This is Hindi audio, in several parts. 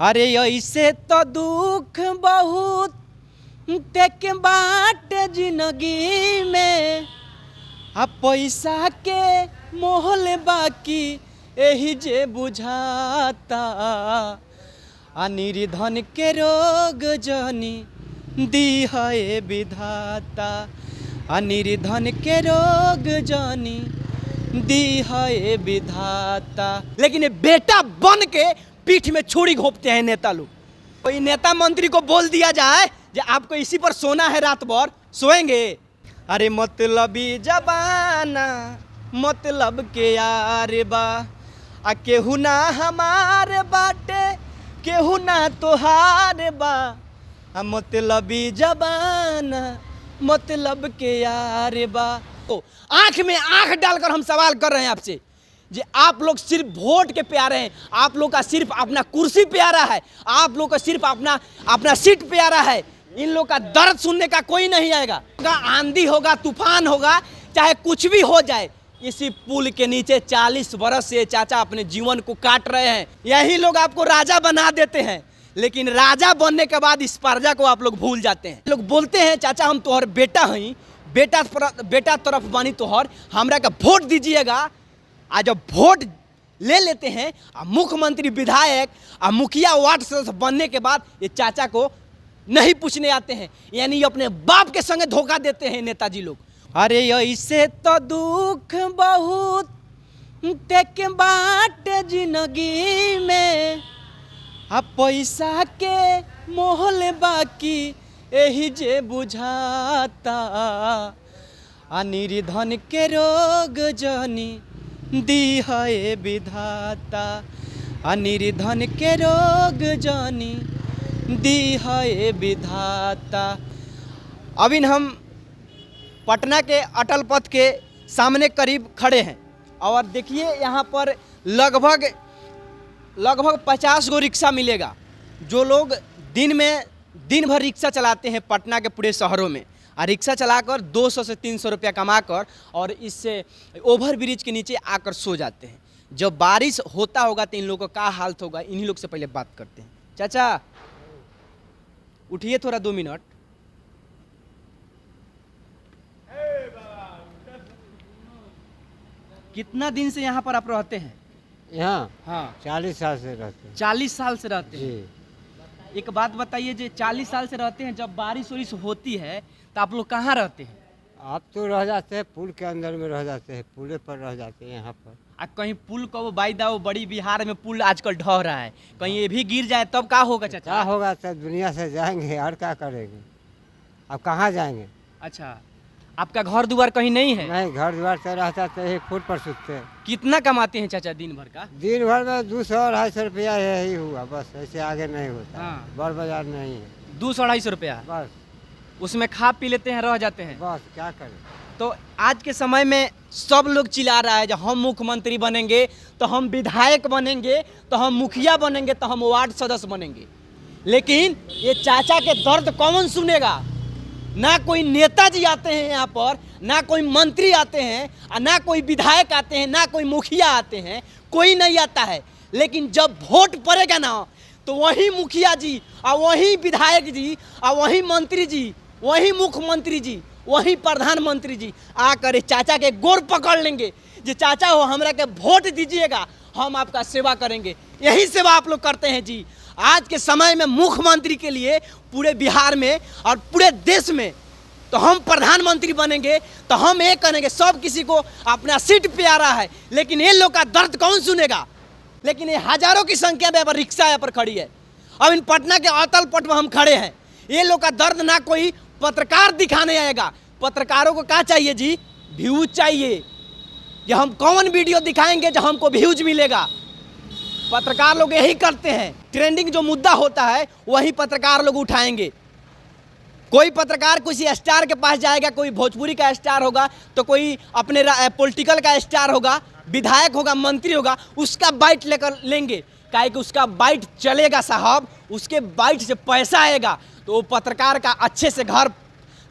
अरे ऐसे तो दुख बहुत तेक बाट जिंदगी में, अब पैसा के मोहल बाकी यही जे बुझाता। निर्धन के रोग जनी दी है विधाता, निर्धन के रोग जनी दी है विधाता। लेकिन ये बेटा बन के पीठ में छुरी घोंपते हैं नेता लोग। कोई नेता मंत्री को बोल दिया जाए कि आपको इसी पर सोना है, रात भर सोएंगे। अरे मतलबी जबाना मतलब के यार बा, आ केहू ना हमारे बाटे केहू ना तोहार बा। मतलबी जबाना मतलब के यार बा। तो आंख में आंख डालकर हम सवाल कर रहे हैं आपसे, जी आप लोग सिर्फ वोट के प्यारे हैं, आप लोग का सिर्फ अपना कुर्सी प्यारा है, आप लोग का सिर्फ अपना सीट प्यारा है। इन लोग का दर्द सुनने का कोई नहीं आएगा। आंधी होगा, तूफान होगा, चाहे कुछ भी हो जाए, इसी पुल के नीचे 40 बरस से चाचा अपने जीवन को काट रहे हैं। यही लोग आपको राजा बना देते हैं, लेकिन राजा बनने के बाद इस प्रजा को आप लोग भूल जाते हैं। लोग बोलते हैं चाचा हम तोहर बेटा हैं, बेटा तरफ बानी तोहर, हमरा का वोट दीजिएगा। आज जब वोट ले लेते हैं, मुख्यमंत्री, विधायक, मुखिया, वार्ड सदस्य बनने के बाद ये चाचा को नहीं पूछने आते हैं, यानी अपने बाप के संगे धोखा देते हैं नेताजी लोग। अरे ऐसे तो दुख बहुत तेक बाट जिंदगी में, अब पैसा के मोहल बाकी यही जे बुझाता। निर्धन के रोग जनी दी है विधाता, निर्धन के रोग जनी दी है विधाता। अभी हम पटना के अटल पथ के सामने करीब खड़े हैं और देखिए यहाँ पर लगभग 50 गो रिक्शा मिलेगा। जो लोग दिन भर रिक्शा चलाते हैं पटना के पूरे शहरों में, और रिक्शा चलाकर 200 से 300 रुपया कमाकर और इससे ओवर ब्रिज के नीचे आकर सो जाते हैं। जब बारिश होता होगा तो इन लोगों का हालत होगा। इन्हीं लोग से पहले बात करते हैं। चाचा उठिए थोड़ा 2 मिनट। कितना दिन से यहाँ पर आप रहते हैं? यहाँ हाँ 40 साल से रहते हैं। 40 साल से रहते हैं। जी। एक बात बताइए, जो 40 साल से रहते हैं, जब बारिश वारिश होती है तो आप लोग कहाँ रहते हैं? आप तो रह जाते हैं पुल के अंदर में रह जाते हैं, पुले पर रह जाते हैं यहाँ पर। कहीं पुल को बाई दाओ, बड़ी बिहार में पुल आजकल ढह रहा है, कहीं ये भी गिर जाए तब क्या होगा चाचा? क्या होगा तो दुनिया से जाएंगे और क्या करेंगे। अब कहाँ जाएंगे? अच्छा, आपका घर द्वार कहीं नहीं है? नहीं, घर द्वार से रहता तो 1 फुट पर सूखते हैं। कितना कमाते हैं चाचा दिन भर का? दिन भर में 200-250 रुपया यही हुआ बस, ऐसे आगे नहीं होता। हाँ। बड़ बाजार नहीं है। 200-250 रुपया बस, उसमें खा पी लेते हैं, रह जाते हैं। बस क्या करें। तो आज के समय में सब लोग चिल्ला रहा है, जब हम मुख्यमंत्री बनेंगे तो हम विधायक बनेंगे, तो हम मुखिया बनेंगे, तो हम वार्ड सदस्य बनेंगे। लेकिन ये चाचा के दर्द कौन सुनेगा? ना कोई नेताजी आते हैं यहाँ पर, ना कोई मंत्री आते हैं, और ना कोई विधायक आते हैं, ना कोई मुखिया आते हैं, कोई नहीं आता है। लेकिन जब वोट पड़ेगा ना, तो वही मुखिया जी और वही विधायक जी और वही मंत्री जी, वही मुख्यमंत्री जी, वही प्रधानमंत्री जी आकर चाचा के गोर पकड़ लेंगे, जी चाचा हो हमरा के वोट दीजिएगा, हम आपका सेवा करेंगे। यही सेवा आप लोग करते हैं जी। आज के समय में मुख्यमंत्री के लिए पूरे बिहार में और पूरे देश में, तो हम प्रधानमंत्री बनेंगे तो हम ये करेंगे, सब किसी को अपना सीट प्यारा है, लेकिन ये लोग का दर्द कौन सुनेगा? लेकिन ये हजारों की संख्या में यहाँ रिक्शा यहाँ पर खड़ी है। अब इन पटना के अटल पथ में हम खड़े हैं, ये लोग का दर्द ना कोई पत्रकार दिखाने आएगा। पत्रकारों को क्या चाहिए जी? व्यूज चाहिए। कि हम कौन वीडियो दिखाएंगे जो हमको व्यूज मिलेगा। पत्रकार लोग यही करते हैं, ट्रेंडिंग जो मुद्दा होता है वही पत्रकार लोग उठाएंगे। कोई पत्रकार किसी स्टार के पास जाएगा, कोई भोजपुरी का स्टार होगा, तो कोई अपने पॉलिटिकल का स्टार होगा, विधायक होगा, मंत्री होगा, उसका बाइट लेकर लेंगे। काहे कि उसका बाइट चलेगा साहब, उसके बाइट से पैसा आएगा, तो वो पत्रकार का अच्छे से घर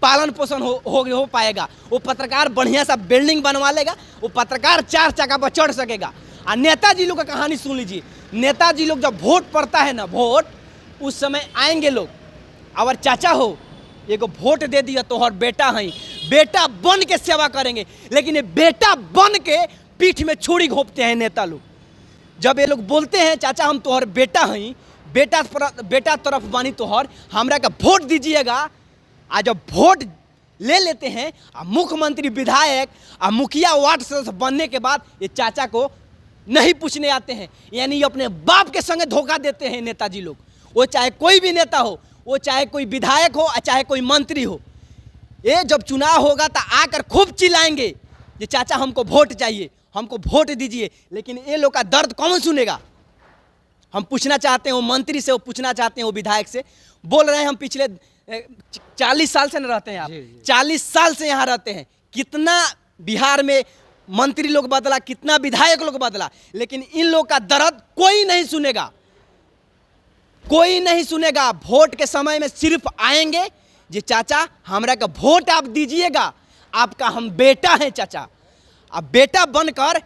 पालन पोषण हो पाएगा। वो पत्रकार बढ़िया सा बिल्डिंग बनवा लेगा, वो पत्रकार 4 चक्का पर चढ़ सकेगा। और नेताजी लोग का कहानी सुन लीजिए। नेताजी लोग जब वोट पड़ता है ना, वोट उस समय आएंगे लोग, और चाचा हो एगो वोट दे दिया तो हर बेटा है, बेटा बन के सेवा करेंगे। लेकिन ये बेटा बन के पीठ में छुरी घोंपते हैं नेता लोग। जब ये लोग बोलते हैं चाचा हम तोहर बेटा हैं, बेटा तरफ बानी तोहर, हमरा का वोट दीजिएगा। आ जब वोट ले लेते हैं मुख्यमंत्री, विधायक और मुखिया, वार्ड सदस्य बनने के बाद ये चाचा को नहीं पूछने आते हैं, यानी अपने बाप के संगे धोखा देते हैं नेताजी लोग। वो चाहे कोई भी नेता हो, वो चाहे कोई विधायक हो, चाहे कोई मंत्री हो, ये जब चुनाव होगा तो आकर खूब चिल्लाएंगे कि चाचा हमको वोट चाहिए, हमको वोट दीजिए। लेकिन ये लोग का दर्द कौन सुनेगा? हम पूछना चाहते हैं वो मंत्री से, वो पूछना चाहते हैं वो विधायक से। बोल रहे हैं हम पिछले 40 साल से न रहते हैं, आप 40 साल से यहाँ रहते हैं, कितना बिहार में मंत्री लोग बदला, कितना विधायक लोग बदला, लेकिन इन लोग का दर्द कोई नहीं सुनेगा, कोई नहीं सुनेगा। वोट के समय में सिर्फ आएंगे जी चाचा हमरा का वोट आप दीजिएगा, आपका हम बेटा हैं चाचा। अब बेटा बनकर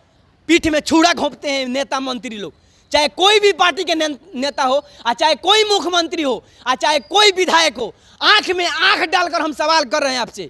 पीठ में छुरा घोंपते हैं नेता मंत्री लोग, चाहे कोई भी पार्टी के नेता हो, चाहे कोई मुख्यमंत्री हो, चाहे कोई विधायक हो। आंख में आंख डालकर हम सवाल कर रहे हैं आपसे,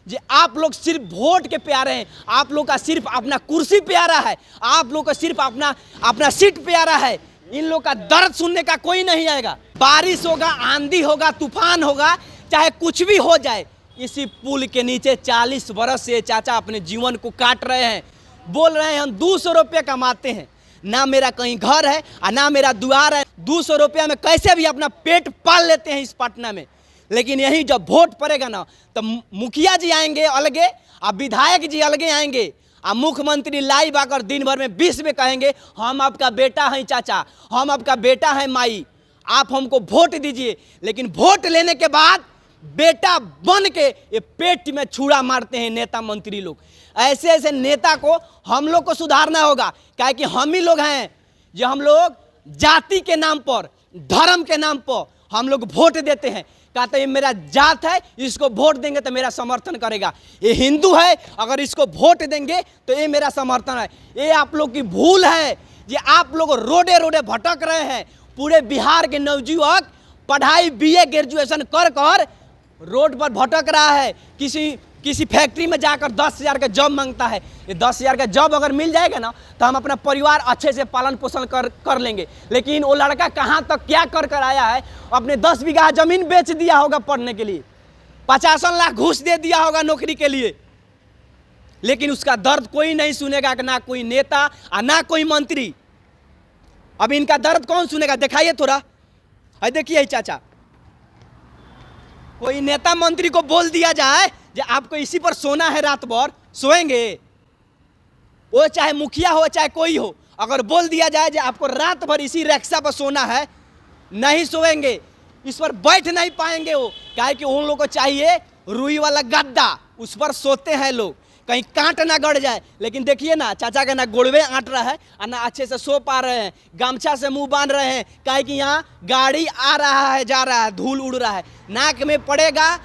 जी आप लोग सिर्फ वोट के प्यारे हैं, आप लोग का सिर्फ अपना कुर्सी प्यारा है, आप लोग का सिर्फ अपना सीट प्यारा है। इन लोग का दर्द सुनने का कोई नहीं आएगा। बारिश होगा, आंधी होगा, तूफान होगा, चाहे कुछ भी हो जाए, इसी पुल के नीचे 40 बरस से चाचा अपने जीवन को काट रहे हैं। बोल रहे हैं हम 200 रुपये कमाते हैं, ना मेरा कहीं घर है और ना मेरा द्वार है, 200 रुपया में कैसे भी अपना पेट पाल लेते हैं इस पटना में। लेकिन यही जब वोट पड़ेगा ना, तो मुखिया जी आएंगे अलगे, और विधायक जी अलगे आएंगे, और मुख्यमंत्री लाइव आकर दिन भर में 20 में कहेंगे हम आपका बेटा हैं चाचा, हम आपका बेटा हैं माई, आप हमको वोट दीजिए। लेकिन वोट लेने के बाद बेटा बन के ये पेट में छुरा मारते हैं नेता मंत्री लोग। ऐसे ऐसे नेता को हम लोग को सुधारना होगा, क्या कि हम ही लोग हैं जो हम लोग जाति के नाम पर, धर्म के नाम पर हम लोग वोट देते हैं। कहते हैं मेरा जात है, इसको वोट देंगे तो मेरा समर्थन करेगा, ये हिंदू है अगर इसको वोट देंगे तो ये मेरा समर्थन है। ये आप लोग की भूल है, ये आप लोग रोडे रोडे भटक रहे हैं। पूरे बिहार के नवयुवक पढ़ाई BA ग्रेजुएशन कर कर रोड पर भटक रहा है, किसी फैक्ट्री में जाकर 10,000 का जॉब मांगता है। ये 10,000 का जॉब अगर मिल जाएगा ना, तो हम अपना परिवार अच्छे से पालन पोषण कर लेंगे। लेकिन वो लड़का कहाँ तक क्या कर आया है? अपने 10 बीघा जमीन बेच दिया होगा पढ़ने के लिए, 50 लाख घूस दे दिया होगा नौकरी के लिए, लेकिन उसका दर्द कोई नहीं सुनेगा, ना कोई नेता और ना कोई मंत्री। अब इनका दर्द कौन सुनेगा? दिखाइए थोड़ा, है देखिए चाचा, कोई नेता मंत्री को बोल दिया जाए कि आपको इसी पर सोना है, रात भर सोएंगे? वो चाहे मुखिया हो चाहे कोई हो, अगर बोल दिया जाए कि आपको रात भर इसी रिक्शा पर सोना है, नहीं सोएंगे, इस पर बैठ नहीं पाएंगे। वो क्या है कि उन लोगों को चाहिए रुई वाला गद्दा, उस पर सोते हैं लोग, कहीं कांट ना गड़ जाए। लेकिन देखिए ना, चाचा का ना गोड़वे आंट रहा है और ना अच्छे से सो पा रहे हैं, गमछा से मुंह बांध रहे हैं, क्या है कि यहाँ गाड़ी आ रहा है, जा रहा है, धूल उड़ रहा है, नाक में पड़ेगा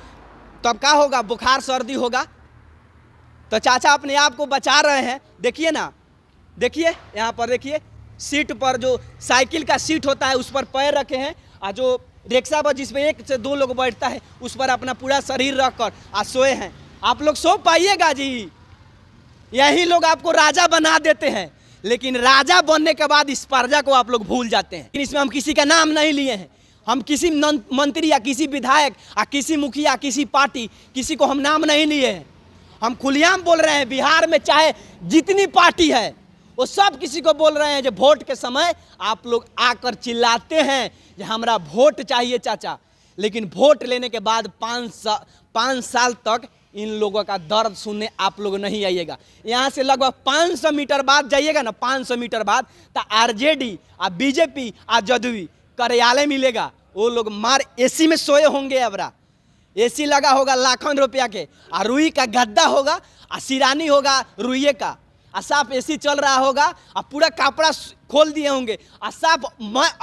तब क्या होगा? बुखार सर्दी होगा। तो चाचा अपने आप को बचा रहे हैं। देखिए ना, देखिए यहाँ पर, देखिए सीट पर जो साइकिल का सीट होता है उस पर पैर रखे हैं, और जो रिक्शा पर जिसमें 1 से 2 लोग बैठता है उस पर अपना पूरा शरीर रख कर आज सोए हैं। आप लोग सो पाइएगा जी, यही लोग आपको राजा बना देते हैं, लेकिन राजा बनने के बाद इस प्रजा को आप लोग भूल जाते हैं। इसमें हम किसी का नाम नहीं लिए हैं, हम किसी मंत्री या किसी विधायक या किसी मुखिया, किसी पार्टी, किसी को हम नाम नहीं लिए हैं। हम खुलेआम बोल रहे हैं, बिहार में चाहे जितनी पार्टी है वो सब किसी को बोल रहे हैं जो वोट के समय आप लोग आकर चिल्लाते हैं कि हमरा वोट चाहिए चाचा, लेकिन वोट लेने के बाद 5 साल तक इन लोगों का दर्द सुनने आप लोग नहीं आइएगा। यहाँ से लगभग 500 मीटर बाद जाइएगा ना, 500 मीटर बाद तो RJD और BJP और जदयू कार्यालय मिलेगा। वो लोग मार AC में सोए होंगे, अबरा AC लगा होगा लाखों रुपया के, और रुई का गद्दा होगा और सिरानी होगा रुइये का, और साफ AC चल रहा होगा और पूरा कपड़ा खोल दिए होंगे और साफ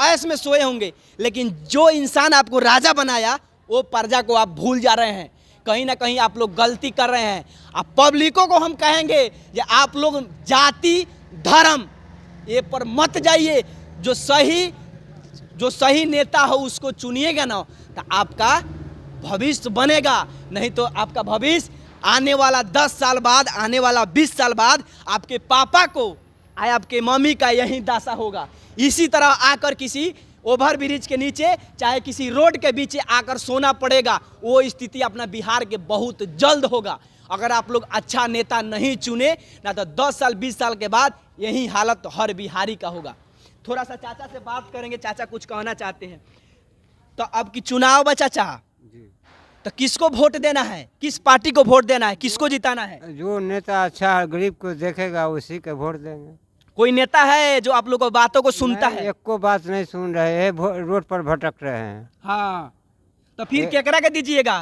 ऐश में सोए होंगे। लेकिन जो इंसान आपको राजा बनाया वो प्रजा को आप भूल जा रहे हैं। कहीं ना कहीं आप लोग गलती कर रहे हैं। आप पब्लिकों को हम कहेंगे कि आप लोग जाति धर्म ये पर मत जाइए। जो सही नेता हो उसको चुनिएगा ना, तो आपका भविष्य बनेगा। नहीं तो आपका भविष्य आने वाला 10 साल बाद, आने वाला 20 साल बाद आपके पापा को, आपके मम्मी का यही दशा होगा। इसी तरह आकर किसी ओवर ब्रिज के नीचे, चाहे किसी रोड के बीच आकर सोना पड़ेगा। वो स्थिति अपना बिहार के बहुत जल्द होगा अगर आप लोग अच्छा नेता नहीं चुने ना, तो 10 साल 20 साल के बाद यही हालत हर बिहारी का होगा। थोड़ा सा चाचा से बात करेंगे, चाचा कुछ कहना चाहते हैं। तो अब की चुनाव बा चाचा, तो किसको वोट देना है, किस पार्टी को वोट देना है, किसको जिताना है? जो नेता अच्छा गरीब को देखेगा उसी के वोट देंगे। कोई नेता है जो आप लोग को बातों को सुनता है? एक को बात नहीं सुन रहे हैं, रोड पर भटक रहे हैं। हाँ, तो फिर केकरा के दीजिएगा?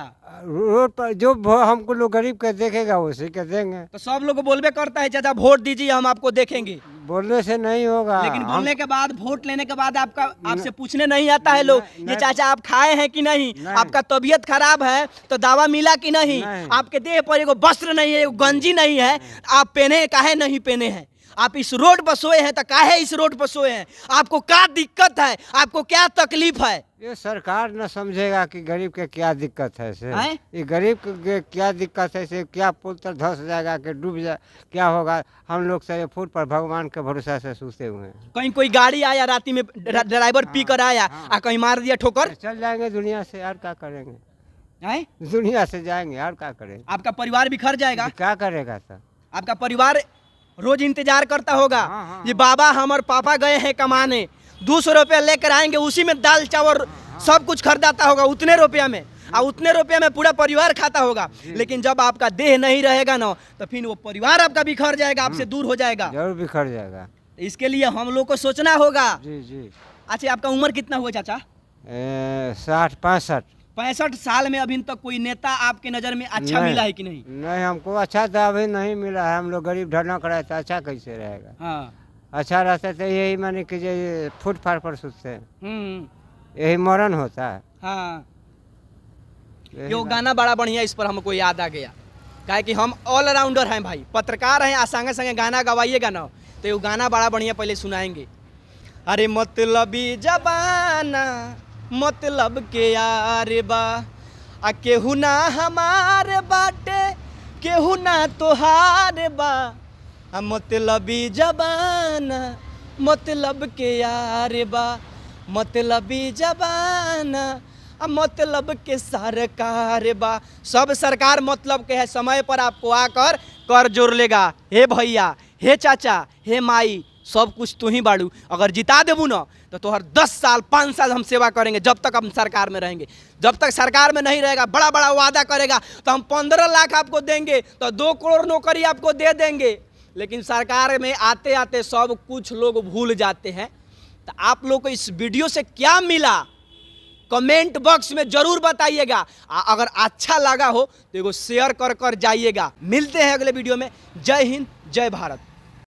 रोड पर जो हमको लोग गरीब के देखेगा उसी के देंगे। तो सब लोग बोलबे करता है चाचा वोट दीजिए हम आपको देखेंगे, बोलने से नहीं होगा। लेकिन बोलने के बाद, वोट लेने के बाद आपसे पूछने नहीं आता है लोग ये चाचा आप खाए हैं कि नहीं, आपका तबीयत खराब है तो दवा मिला कि नहीं, आपके देह पर एगो वस्त्र नहीं है, एगो गंजी नहीं है, आप पहने काहे नहीं पहने हैं, आप इस रोड पर सोए हैं तो काहे इस रोड पर सोए हैं, आपको क्या दिक्कत है, आपको क्या तकलीफ है? ये सरकार न समझेगा कि गरीब के क्या दिक्कत है से। ये गरीब के क्या दिक्कत है से, क्या पुल तर धस जाएगा कि डूब जाए, क्या होगा? हम लोग से फुट पर भगवान के भरोसा से सोते हुए हैं। कहीं कोई गाड़ी आया राती में, ड्राइवर पी कर आया और कहीं मार दिया ठोकर, चल जाएंगे दुनिया से, यार क्या करेंगे? है दुनिया से जाएंगे, यार क्या करेंगे? आपका परिवार बिखर जाएगा। क्या करेगा सर? आपका परिवार रोज इंतजार करता होगा ये बाबा हमारे पापा गए हैं कमाने, 200 रुपया लेकर आएंगे, उसी में दाल चावल सब कुछ खरीदाता होगा उतने रुपया में, और उतने रुपया में पूरा परिवार खाता होगा। लेकिन जब आपका देह नहीं रहेगा ना, तो फिर वो परिवार आपका बिखर जाएगा, आपसे दूर हो जाएगा, जरूर बिखर जाएगा। इसके लिए हम लोग को सोचना होगा। जी जी। अच्छा, आपका उम्र कितना हुआ चाचा? 65 साल में अभी तक कोई नेता आपके नजर में अच्छा मिला है कि नहीं? नहीं, हमको अच्छा तो अभी नहीं मिला है। हम लोग गरीब ढनक रहे तो अच्छा कैसे रहेगा? हाँ, अच्छा रहता तो यही माने कि ये फुटपाथ पर सोचते हैं, यही मरण होता है। हाँ, यो गाना बड़ा बढ़िया, इस पर हमको याद आ गया, काहे कि हम ऑलराउंडर हैं भाई, पत्रकार हैं, आ संगे संगे गाना गवाइएगा ना, तो ये गाना बड़ा बढ़िया पहले सुनाएंगे। अरे मतलबी जबाना मतलब के यार बा, आ केहू ना हमार बाटे, केहू ना तोहार बा, आ मतलबी जबाना मतलब के यार बा, मतलबी जबाना मतलब के सरकार बा। सब सरकार मतलब के है, समय पर आपको आकर कर जोड़ लेगा। हे भैया, हे चाचा, हे माई, सब कुछ तू ही बाड़ू। अगर जिता देबू ना तो तोहर 10 साल 5 साल हम सेवा करेंगे, जब तक हम सरकार में रहेंगे। जब तक सरकार में नहीं रहेगा, बड़ा बड़ा वादा करेगा तो हम 15 लाख आपको देंगे, तो 2 करोड़ नौकरी आपको दे देंगे। लेकिन सरकार में आते आते सब कुछ लोग भूल जाते हैं। तो आप लोग को इस वीडियो से क्या मिला, कमेंट बॉक्स में जरूर बताइएगा। अगर अच्छा लगा हो तो एगो शेयर कर जाइएगा। मिलते हैं अगले वीडियो में। जय हिंद, जय भारत।